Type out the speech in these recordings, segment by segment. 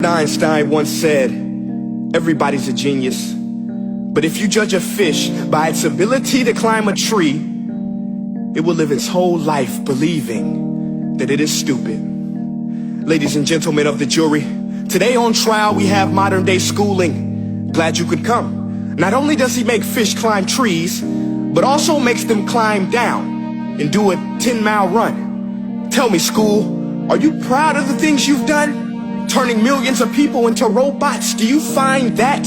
Einstein once said, everybody's a genius, but if you judge a fish by its ability to climb a tree, it will live its whole life believing that it is stupid. Ladies and gentlemen of the jury, today on trial we have modern day schooling. Glad you could come. Not only does he make fish climb trees, but also makes them climb down and do a 10-mile run. Tell me, school, are you proud of the things you've done? Turning millions of people into robots, do you find that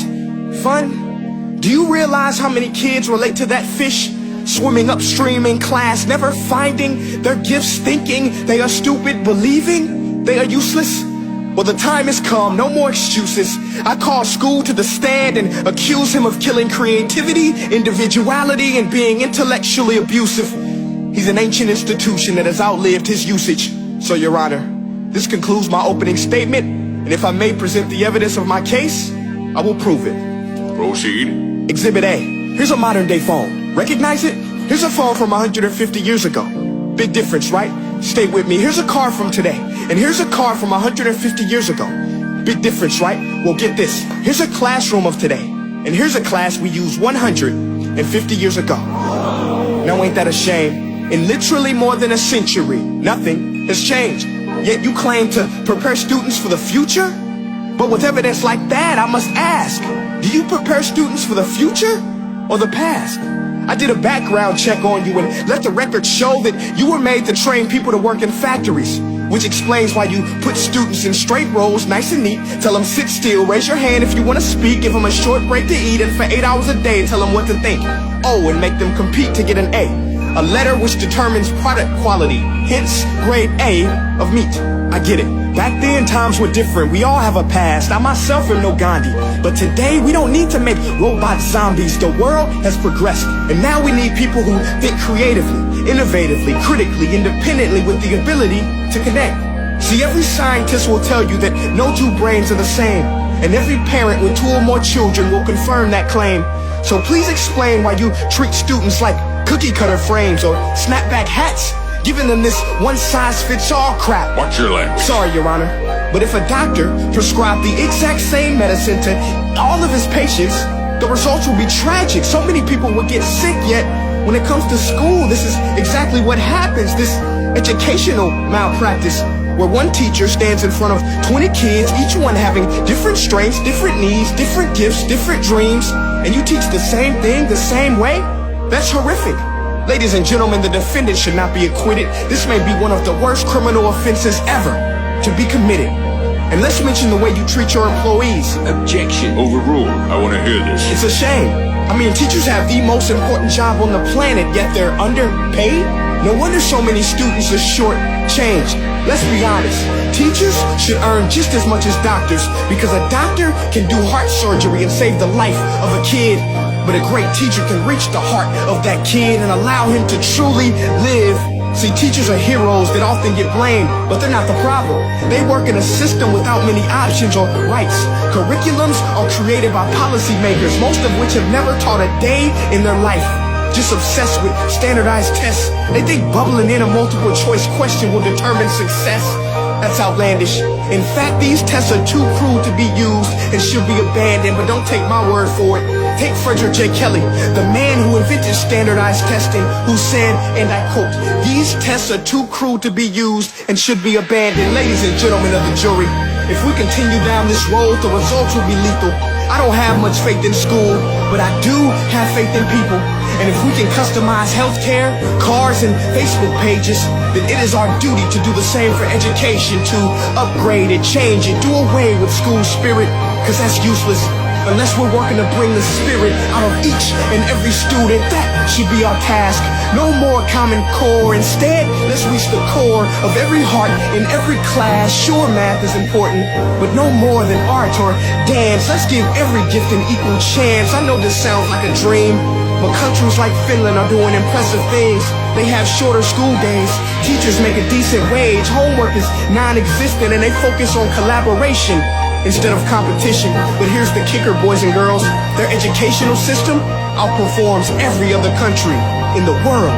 fun? Do you realize how many kids relate to that fish swimming upstream in class, never finding their gifts, thinking they are stupid, believing they are useless? Well, the time has come, no more excuses. I call school to the stand and accuse him of killing creativity, individuality, and being intellectually abusive. He's an ancient institution that has outlived his usage. So, Your Honor, this concludes my opening statement, and if I may present the evidence of my case, I will prove it. Proceed. Exhibit A. Here's a modern day phone. Recognize it? Here's a phone from 150 years ago. Big difference, right? Stay with me. Here's a car from today, and here's a car from 150 years ago. Big difference, right? Well, get this. Here's a classroom of today, and here's a class we used 150 years ago. Now ain't that a shame? In literally more than a century, nothing has changed. Yet you claim to prepare students for the future? But with evidence like that, I must ask, do you prepare students for the future or the past? I did a background check on you and let the record show that you were made to train people to work in factories, which explains why you put students in straight rows, nice and neat, tell them sit still, raise your hand if you want to speak, give them a short break to eat, and for 8 hours a day tell them what to think. Oh, and make them compete to get an A letter which determines product quality, hence grade A of meat. I get it. Back then, times were different. We all have a past. I myself am no Gandhi. But today, we don't need to make robot zombies. The world has progressed. And now we need people who think creatively, innovatively, critically, independently, with the ability to connect. See, every scientist will tell you that no two brains are the same. And every parent with 2 or more children will confirm that claim. So please explain why you treat students like cookie cutter frames or snapback hats, giving them this one-size-fits-all crap. Watch your language. Sorry, Your Honor, but if a doctor prescribed the exact same medicine to all of his patients, the results will be tragic. So many people will get sick, yet when it comes to school, this is exactly what happens. This educational malpractice, where one teacher stands in front of 20 kids, each one having different strengths, different needs, different gifts, different dreams, and you teach the same thing the same way? That's horrific. Ladies and gentlemen, the defendant should not be acquitted. This may be one of the worst criminal offenses ever to be committed. And let's mention the way you treat your employees. Objection. Overruled. I want to hear this. It's a shame. I mean, teachers have the most important job on the planet, yet they're underpaid? No wonder so many students are short-changed. Let's be honest. Teachers should earn just as much as doctors, because a doctor can do heart surgery and save the life of a kid. But a great teacher can reach the heart of that kid and allow him to truly live. See, teachers are heroes that often get blamed, but they're not the problem. They work in a system without many options or rights. Curriculums are created by policymakers, most of which have never taught a day in their life. Just obsessed with standardized tests. They think bubbling in a multiple choice question will determine success. That's outlandish. In fact, these tests are too cruel to be used and should be abandoned, but don't take my word for it. Take Frederick J. Kelly, the man who invented standardized testing, who said, and I quote, "These tests are too cruel to be used and should be abandoned." Ladies and gentlemen of the jury, if we continue down this road, the results will be lethal. I don't have much faith in school, but I do have faith in people. And if we can customize healthcare, cars, and Facebook pages, then it is our duty to do the same for education, to upgrade it, change it, do away with school spirit, because that's useless. Unless we're working to bring the spirit out of each and every student, that should be our task. No more Common Core. Instead, let's reach the core of every heart in every class. Sure, math is important, but no more than art or dance. Let's give every gift an equal chance. I know this sounds like a dream, but countries like Finland are doing impressive things. They have shorter school days, teachers make a decent wage, homework is non-existent, and they focus on collaboration instead of competition. But here's the kicker, boys and girls. Their educational system outperforms every other country in the world.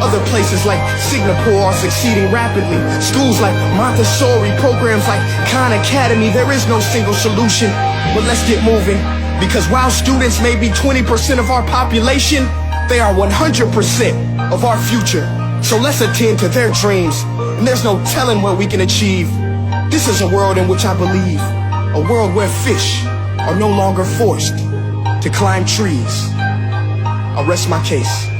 Other places like Singapore are succeeding rapidly. Schools like Montessori, programs like Khan Academy. There is no single solution, but let's get moving. Because while students may be 20% of our population, they are 100% of our future. So let's attend to their dreams, and there's no telling what we can achieve. This is a world in which I believe, a world where fish are no longer forced to climb trees. I'll rest my case.